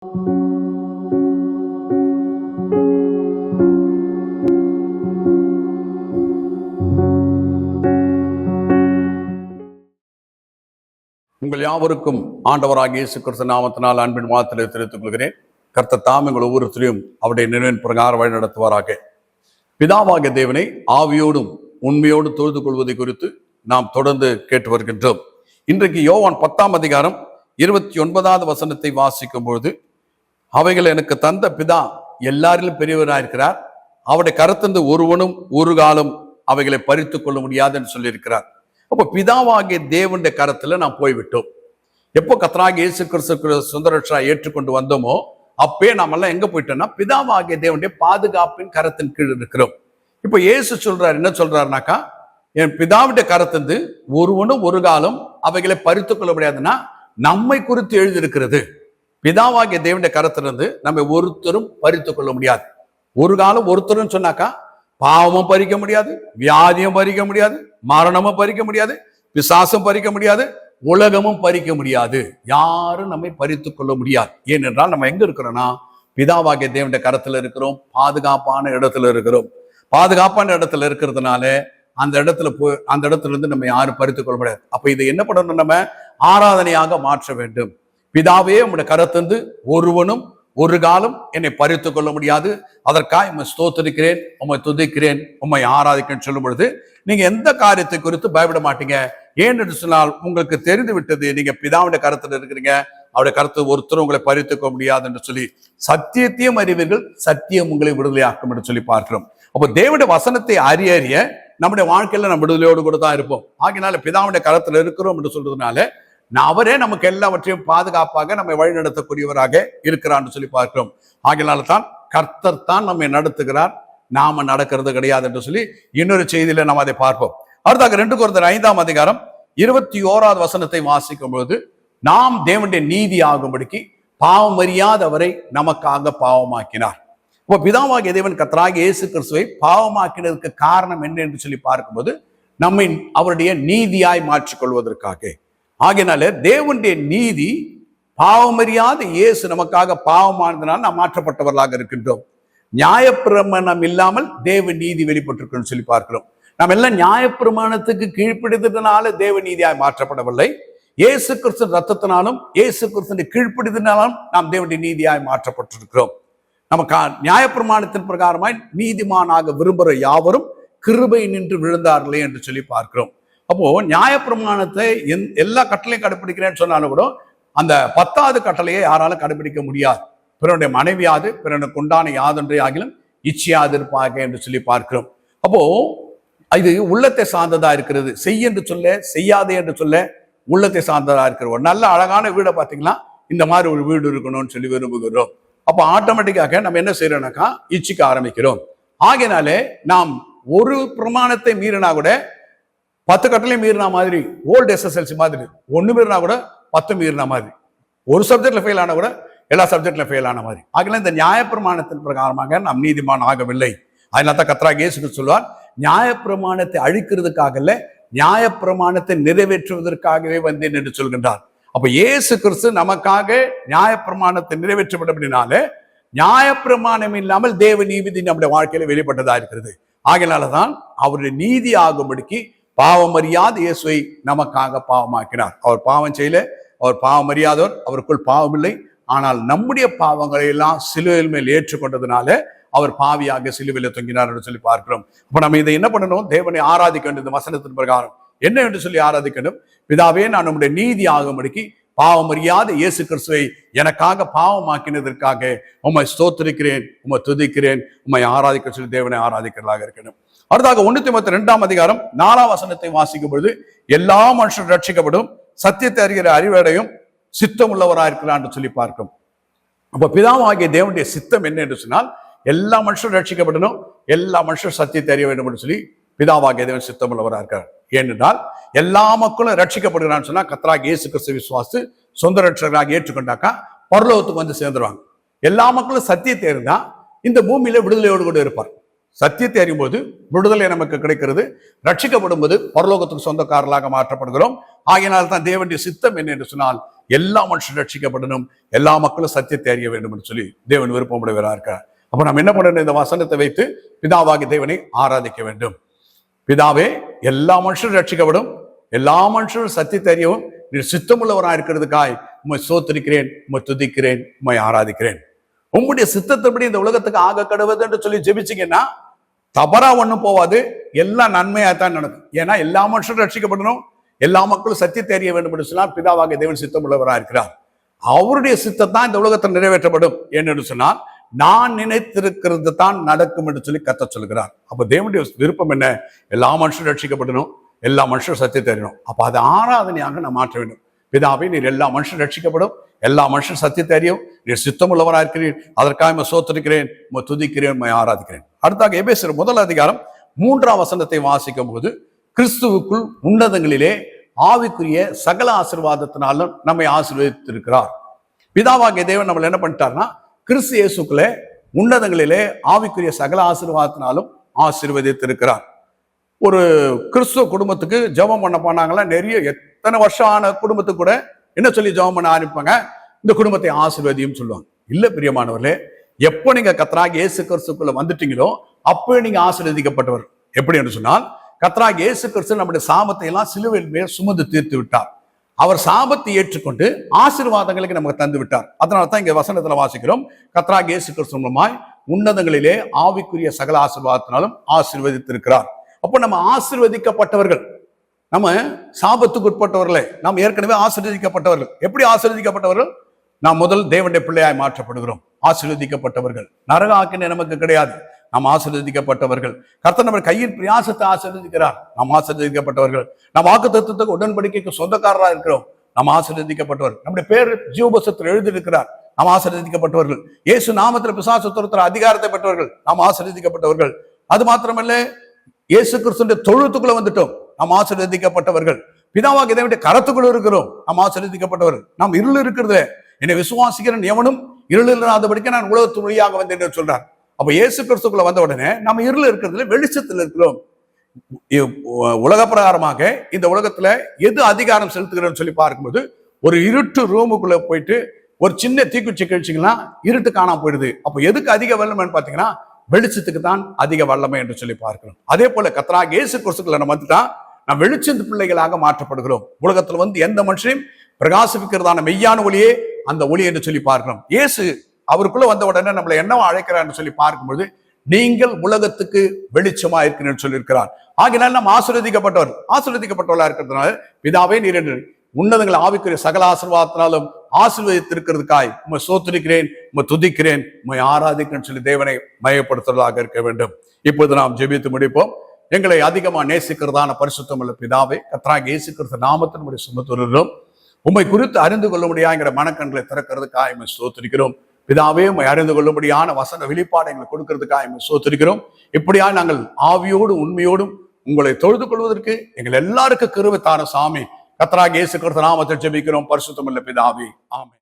உங்கள் யாவருக்கும் ஆண்டவராகிய இயேசு கிறிஸ்து நாமத்தினால் அன்பின் வாழ்த்துக்களை தெரிவித்துக் கொள்கிறேன். கர்த்தர் தாம் எங்கள் ஒவ்வொருத்தரையும் அவருடைய நினைவின் பிரகாரம் வழி நடத்துவாராக. பிதாவாகிய தேவனை ஆவியோடும் உண்மையோடு தொழுது கொள்வதை குறித்து நாம் தொடர்ந்து கேட்டு வருகின்றோம். இன்றைக்கு யோவான் 10ஆம் அதிகாரம் 29வது வசனத்தை வாசிக்கும் பொழுது, அவைகள் எனக்கு தந்த பிதா எல்லாரிலும் பெரியவராயிருக்கிறார், அவருடைய கரத்திலிருந்து ஒருவனும் ஒரு காலம் அவைகளை பறித்து கொள்ள முடியாது என்று சொல்லியிருக்கிறார். அப்போ பிதாவாகிய தேவனுடைய கரத்துல நாம் போய்விட்டோம். எப்போ கர்த்தராகிய இயேசு கிறிஸ்து சொந்த ரட்சகராய் ஏற்றுக்கொண்டு வந்தோமோ அப்பே நாம எல்லாம் எங்க போயிட்டோம்னா பிதாவாகிய தேவனுடைய பாதுகாப்பின் கரத்தின் கீழ் இருக்கிறோம். இப்போ இயேசு சொல்றாரு, என்ன சொல்றாருனாக்கா, என் பிதாவுடைய கரத்திலிருந்து ஒருவனும் ஒரு காலம் அவைகளை பறித்து கொள்ள முடியாதுன்னா நம்மை குறித்து எழுதியிருக்கிறது. பிதாவாகிய தேவனுடைய கரத்திலிருந்து நம்ம ஒருத்தரும் பறித்து கொள்ள முடியாது. ஒரு காலம் ஒருத்தரும் சொன்னாக்கா பாவமும் பறிக்க முடியாது, வியாதியும் பறிக்க முடியாது, மரணமும் பறிக்க முடியாது, பிசாசும் பறிக்க முடியாது, உலகமும் பறிக்க முடியாது. யாரும் நம்மை பறித்து கொள்ள முடியாது. ஏனென்றால் நம்ம எங்க இருக்கிறோம்னா பிதாவாகிய தேவனுடைய கரத்துல இருக்கிறோம், பாதுகாப்பான இடத்துல இருக்கிறோம். பாதுகாப்பான இடத்துல இருக்கிறதுனால அந்த இடத்துல இருந்து நம்ம யாரும் பறித்து கொள்ள முடியாது. அப்ப இதை என்ன பண்ணணும், நம்ம ஆராதனையாக மாற்ற வேண்டும். பிதாவே உங்களுடைய கரத்திலிருந்து ஒருவனும் ஒரு காலம் என்னை பறித்து கொள்ள முடியாது, அதற்காக உம்மை ஸ்தோத்திரிக்கிறேன், உம்மை துதிக்கிறேன், உம்மை ஆராதிக்கிறேன் சொல்லும் பொழுது நீங்க எந்த காரியத்தை குறித்து பயப்பட மாட்டீங்க. ஏன் என்று சொன்னால் உங்களுக்கு தெரிந்து விட்டது, நீங்க பிதாவுடைய கரத்துல இருக்கிறீங்க, அவருடைய கருத்து ஒருத்தரும் உங்களை பறித்துக்க முடியாது என்று சொல்லி சத்தியத்தையும் அறிவீர்கள், சத்தியம் உங்களை விடுதலையாக்கும் என்று சொல்லி பார்க்கிறோம். அப்போ தேவனுடைய வசனத்தை அறிய நம்முடைய வாழ்க்கையில நம்ம விடுதலையோடு கூட தான் இருப்போம். ஆகினால பிதாவுடைய கரத்துல இருக்கிறோம் என்று சொல்றதுனால அவரே நமக்கு எல்லாவற்றையும் பாதுகாப்பாக நம்மை வழிநடத்தக்கூடியவராக இருக்கிறான்னு சொல்லி பார்க்கிறோம். ஆகினால தான் கர்த்தர் தான் நம்மை நடத்துகிறார், நாம நடக்கிறது கிடையாது என்று சொல்லி இன்னொரு செய்தியில நாம் அதை பார்ப்போம். அடுத்தாக 2 கொரிந்தியர் 5ஆம் அதிகாரம் 21வது வசனத்தை வாசிக்கும் பொழுது, நாம் தேவனுடைய நீதி ஆகும்படிக்கு பாவம் அறியாதவரை நமக்காக பாவமாக்கினார். இப்போ பிதாவாகிய தேவன் கர்த்தராகிய இயேசு கிறிஸ்துவை பாவமாக்கினதுக்கு காரணம் என்ன என்று சொல்லி பார்க்கும்போது, நம்மை அவருடைய நீதியாய் மாற்றிக்கொள்வதற்காக. ஆகையினால தேவனுடைய நீதி பாவமறியாத இயேசு நமக்காக பாவமானதுனால நாம் மாற்றப்பட்டவர்களாக இருக்கின்றோம். நியாயப்பிரமாணம் இல்லாமல் தேவ நீதி வெளிப்பட்டிருக்குன்னு சொல்லி பார்க்கிறோம். நாம் எல்லாம் நியாயப்பிரமாணத்துக்கு கீழ்ப்பிடித்ததுனால தேவ நீதியாய் மாற்றப்படவில்லை. இயேசு கிறிஸ்து ரத்தத்தினாலும் இயேசு கிறிஸ்து கீழ்ப்பிடித்தனாலும் நாம் தேவனுடைய நீதியாய் மாற்றப்பட்டிருக்கிறோம். நமக்கு நியாயப்பிரமாணத்தின் பிரகாரமாய் நீதிமானாக விரும்புகிற யாவரும் கிருபை நின்று விழுந்தார்களே என்று சொல்லி பார்க்கிறோம். அப்போ நியாயப்பிரமாணத்தை எல்லா கட்டளையும் கடைபிடிக்கிறேன்னு சொன்னாலும் கூட அந்த 10வது கட்டளையை யாராலும் கடைபிடிக்க முடியாது. பிறனுடைய மனைவியாது பிறனுக்கு உண்டான யாதொன்றை ஆகிலும் இச்சையாது இருப்பாக என்று சொல்லி பார்க்கிறோம். அப்போ இது உள்ளத்தை சார்ந்ததா இருக்கிறது. செய் என்று சொல்ல, செய்யாதே என்று சொல்ல உள்ளத்தை சார்ந்ததா இருக்கிற ஒரு நல்ல அழகான வீடை பார்த்தீங்கன்னா இந்த மாதிரி ஒரு வீடு இருக்கணும்னு சொல்லி விரும்புகிறோம். அப்போ ஆட்டோமேட்டிக்காக நம்ம என்ன செய்யறோம்னாக்கா இச்சிக்க ஆரம்பிக்கிறோம். ஆகையினாலே நாம் ஒரு பிரமாணத்தை மீறினா கூட 10 கட்டளையும் மீறினா மாதிரி, ஓல்டு SSLC மாதிரி, 1 மீறினா கூட 10 மீறினா மாதிரி, ஒரு சப்ஜெக்ட்ல ஃபெயில் ஆனா கூட எல்லா சப்ஜெக்ட்ல ஃபெயில் ஆன மாதிரி. ஆகல இந்த நியாயப்பிரமாணத்தின் பிரகாரமாக நாம் நீதிமான் ஆகவில்லை. அதனால தான் கர்த்தராகிய இயேசு சொல்வார், நியாயப்பிரமாணத்தை அழிக்கிறதுக்காக இல்ல, நியாயப்பிரமாணத்தை நிறைவேற்றுவதற்காகவே வந்தேன் என்று சொல்கின்றார். அப்ப இயேசு கிறிஸ்து நமக்காக நியாயப்பிரமாணத்தை நிறைவேற்றப்படும் அப்படின்னால நியாயப்பிரமாணம் இல்லாமல் தேவ நீதி நம்முடைய வாழ்க்கையில வெளிப்பட்டதா இருக்கிறது. ஆகையினாலதான் அவருடைய நீதி ஆகும்படிக்கு பாவம் அறியாத இயேசுவை நமக்காக பாவமாக்கினார். அவர் பாவம் செய்யல, அவர் பாவம் அறியாதவர், அவருக்குள் பாவம் இல்லை. ஆனால் நம்முடைய பாவங்களை எல்லாம் சிலுவையில் மேல் ஏற்றுக்கொண்டதுனால அவர் பாவியாக சிலுவையில் தொங்கினார் என்று சொல்லி பார்க்கிறோம். அப்ப நம்ம இதை என்ன பண்ணணும், தேவனை ஆராதிக்க வேண்டும். இந்த வசனத்தின் பிரகாரம் என்ன என்று சொல்லி ஆராதிக்கணும், பிதாவே நான் நம்முடைய நீதி ஆகும்படிக்கு பாவம் அறியாத இயேசு கிறிஸ்துவை எனக்காக பாவமாக்கினதற்காக உம்மை ஸ்தோத்திரிக்கிறேன், உம்மை துதிக்கிறேன், உம்மை ஆராதிக்க சொல்லி தேவனை ஆராதிக்கிறதாக இருக்கணும். அடுத்தாக 1 தீமோத்தேயு 2ஆம் அதிகாரம் 4ஆம் வசனத்தை வாசிக்கும் பொழுது, எல்லா மனுஷரும் ரட்சிக்கப்படும், சத்தியத்தை அறிகிற அறிவடையும் சித்தம் உள்ளவராயிருக்கிறான் என்று சொல்லி பார்க்கும். அப்ப பிதாவாகிய தேவனுடைய சித்தம் என்ன என்று சொன்னால், எல்லா மனுஷரும் ரட்சிக்கப்படணும், எல்லா மனுஷரும் சத்தியத்தை அறிய வேண்டும் என்று சொல்லி பிதாவாகிய தேவன் சித்தம் உள்ளவராக இருக்கிறார். ஏனென்றால் எல்லா மக்களும் ரட்சிக்கப்படுகிறான்னு சொன்னா கர்த்தராகிய இயேசு கிறிஸ்து விசுவாசித்து சொந்த ரட்சகராக ஏற்றுக்கொண்டாக்கா பரலோகத்துக்கு வந்து சேர்ந்துருவாங்க. எல்லா மக்களும் சத்தியத்தை அறிந்தா இந்த பூமியில விடுதலையோடு கூட இருப்பார். சத்தியத்தை அறியும் போது விடுதலை நமக்கு கிடைக்கிறது. ரட்சிக்கப்படும் போது பரலோகத்துக்கு சொந்தக்காரர்களாக மாற்றப்படுகிறோம். ஆகையினால் தான் தேவனுடைய சித்தம் என்ன என்று சொன்னால், எல்லா மனுஷரும் ரட்சிக்கப்படணும், எல்லா மக்களும் சத்தியத்தை அறிய வேண்டும் என்று சொல்லி தேவன் விருப்பமுடையவராக இருக்கிறார். அப்ப நம்ம என்ன பண்ணணும்? இந்த வசனத்தை வைத்து பிதாவாகி தேவனை ஆராதிக்க வேண்டும். பிதாவே, எல்லா மனுஷரும் ரட்சிக்கப்படும், எல்லா மனுஷரும் சத்தியத்தை அறியவும் நீர் சித்தமுள்ளவராக இருக்கிறதுக்காய் உம்மை சோத்திருக்கிறேன், உம்மை துதிக்கிறேன், உம்மை ஆராதிக்கிறேன். உம்முடைய சித்தத்தின்படி இந்த உலகத்துக்கு ஆக கடவுது என்று சொல்லி ஜெபிச்சீங்கன்னா தவறா ஒண்ணும் போவாது, எல்லாம் நன்மையாத்தான் நடக்கும். ஏன்னா எல்லா மனுஷரும் ரட்சிக்கப்படணும், எல்லா மக்களும் சத்தியத்தை அறிய வேண்டும் என்று சொன்னால் பிதாவாகிய தேவன் சித்தம் உள்ளவராக இருக்கிறார். அவருடைய சித்தம் தான் இந்த உலகத்தில் நிறைவேற்றப்படும் என்று சொன்னால் நான் நினைத்திருக்கிறது தான் நடக்கும் என்று சொல்லி கர்த்தர் சொல்கிறார். அப்ப தேவனுடைய விருப்பம் என்ன? எல்லா மனுஷரும் ரட்சிக்கப்படணும், எல்லா மனுஷரும் சத்தியத்தை அறியணும். அப்ப அதை ஆராதனையாக நான் மாற்ற வேண்டும். பிதாவே, நீர் எல்லா மனுஷரும் ரட்சிக்கப்படும், எல்லா மனுஷரும் சத்தியத்தை அறியும், நீர் சித்தம் உள்ளவராக இருக்கிறீர், அதற்காக சோத்திருக்கிறேன், துதிக்கிறேன், ஆராதிக்கிறேன். அடுத்தாக எபேசியர் 1 அதிகாரம் 3ஆம் வசனத்தை வாசிக்கும் போது, கிறிஸ்துவுக்குள் உன்னதங்களிலே ஆவிக்குரிய சகல ஆசீர்வாதத்தினாலும் நம்மை ஆசீர்வதித்திருக்கிறார். பிதாவாகிய தேவன் நம்மளை என்ன பண்ணிட்டார்னா, கிறிஸ்து இயேசுக்குள்ளே உன்னதங்களிலே ஆவிக்குரிய சகல ஆசீர்வாதத்தினாலும் ஆசீர்வதித்திருக்கிறார். ஒரு கிறிஸ்துவ குடும்பத்துக்கு ஜெபம் பண்ண போனாங்களா, நிறைய எத்தனை வருஷம் ஆன குடும்பத்துக்கு கூட என்ன சொல்லி ஜெபம் பண்ண ஆரம்பிப்பாங்க? இந்த குடும்பத்தை ஆசீர்வதியும் சொல்லுவாங்க. இல்ல பிரியமானவர்களே, எப்போ நீங்க கர்த்தராகிய இயேசு கிறிஸ்துக்குள்ள வந்துட்டீங்களோ அப்போ நீங்க ஆசீர்வதிக்கப்பட்டவர். எப்படி என்று சொன்னால், கர்த்தராகிய இயேசு கிறிஸ்து நம்முடைய சாபத்தை எல்லாம் சிலுவையில் மேல் சுமந்து தீர்த்து விட்டார். அவர் சாபத்தை ஏற்றுக்கொண்டு ஆசீர்வாதங்களுக்கு நமக்கு தந்து விட்டார். அதனால தான் இங்க வசனத்துல வாசிக்கிறோம், கர்த்தராகிய இயேசு கிறிஸ்து மூலமாய் உன்னதங்களிலே ஆவிக்குரிய சகல ஆசீர்வாதத்தினாலும் ஆசீர்வதித்திருக்கிறார். அப்போ நம்ம ஆசீர்வதிக்கப்பட்டவர்கள், நம்ம சாபத்துக்கு உட்பட்டவர்களே, நாம் ஏற்கனவே ஆசீர்வதிக்கப்பட்டவர்கள். எப்படி ஆசீர்வதிக்கப்பட்டவர்கள்? நாம் முதல் தேவனுடைய பிள்ளையாய் மாற்றப்படுகிறோம். ஆசீர்வதிக்கப்பட்டவர்கள். நரக ஆக்கினை நமக்கு கிடையாது, நாம் ஆசீர்வதிக்கப்பட்டவர்கள். கர்த்தர் நம்ம கையின் பிரயாசத்தை ஆசீர்வதிக்கிறார், நாம் ஆசீர்வதிக்கப்பட்டவர்கள். நாம் வாக்குத்தத்தத்துக்கு உடன்படிக்கைக்கு சொந்தக்காரராக இருக்கிறோம், நாம் ஆசீர்வதிக்கப்பட்டவர்கள். நம்முடைய பேர் ஜீவபுஸ்தகத்தில் எழுதியிருக்கிறார், நாம் ஆசீர்வதிக்கப்பட்டவர்கள். இயேசு நாமத்தில் பிசாசு துரத்துற அதிகாரத்தை பெற்றவர்கள், நாம் ஆசீர்வதிக்கப்பட்டவர்கள். அது மாத்திரமல்ல, இயேசு கிறிஸ்துவின் தொழுத்துக்குள்ள வந்துட்டோம், நாம் ஆசீர்வதிக்கப்பட்டவர்கள். பிதாவாகிய தேவனுடைய கரத்துக்குள்ள இருக்கிறோம், நாம் ஆசீர்வதிக்கப்பட்டவர்கள். நாம் இருள் இருக்கிறது, என்னை விசுவாசிக்கிறேன் எவனும் இருள் இல்லாதபடிக்கு நான் உலகத்து வழியாக வந்தேன் என்று சொல்றார். அப்ப இயேசு கிறிஸ்துக்குள்ள வந்த உடனே நம்ம இருள் இருக்கிறதுல வெளிச்சத்தில் இருக்கிறோம். உலக பிரகாரமாக இந்த உலகத்துல எது அதிகாரம் செலுத்துகிறோம்னு சொல்லி பார்க்கும்போது, ஒரு இருட்டு ரூமுக்குள்ள போயிட்டு ஒரு சின்ன தீக்குச்சி கழிச்சிங்கன்னா இருட்டு காணாம போயிடுது. அப்ப எதுக்கு அதிக வல்லமைன்னு பாத்தீங்கன்னா வெளிச்சத்துக்கு தான் அதிக வல்லமை என்று சொல்லி பார்க்கிறோம். அதே போல கர்த்தராகிய இயேசு கிறிஸ்துக்குள்ள நம்ம வந்துட்டா நாம் வெளிச்சத்து பிள்ளைகளாக மாற்றப்படுகிறோம். உலகத்துல வந்து எந்த மனுஷனையும் பிரகாசிக்கிறதான மெய்யான ஒளியே அந்த ஒளி என்று சொல்லி பார்க்கிறோம். இயேசு அவருக்குள்ள வந்த உடனே நம்மளை என்னவா அழைக்கிறார் சொல்லி பார்க்கும்போது, நீங்கள் உலகத்துக்கு வெளிச்சமா இருக்கிறீர்கள் சொல்லியிருக்கிறார். ஆகினால் நாம் ஆசீர்வதிக்கப்பட்டவர்களா இருக்கிறதுனால பிதாவே, நீர் என்று உன்னதங்கள் ஆவிக்குரிய சகல ஆசீர்வாதத்தினாலும் ஆசீர்வதித்திருக்கிறதுக்காய் உம்மை சோத்திருக்கிறேன், உம்மை துதிக்கிறேன், உம்மை ஆராதிக்கிறேன் சொல்லி தேவனை மயப்படுத்துவதாக இருக்க வேண்டும். இப்போது நாம் ஜெபித்து முடிப்போம். எங்களை அதிகமா நேசிக்கிறதான பரிசுத்தமுள்ள பிதாவே, கர்த்தராகிய இயேசு கிறிஸ்து நாமத்தில் நம்முடைய சுமத்துகிறோம். உம்மை குறித்து அறிந்து கொள்ளும்படியாங்கிற மனக்கண்களை திறக்கிறதுக்காக உம்மை ஸ்தோத்திரிக்கிறோம். பிதாவே, உம்மை அறிந்து கொள்ளும்படியான வசன வெளிப்பாடு எங்களுக்கு கொடுக்கிறதுக்காக உம்மை ஸ்தோத்திரிக்கிறோம். இப்படியா நாங்கள் ஆவியோடும் உண்மையோடும் உங்களை தொழுது கொள்வதற்கு எங்கள் எல்லாருக்கும் கிருபை தாரும் சாமி. கர்த்தராகிய இயேசு கிறிஸ்து நாமத்தில் ஜெபிக்கிறோம் பரிசுத்தமுள்ள பிதாவே, ஆமென்.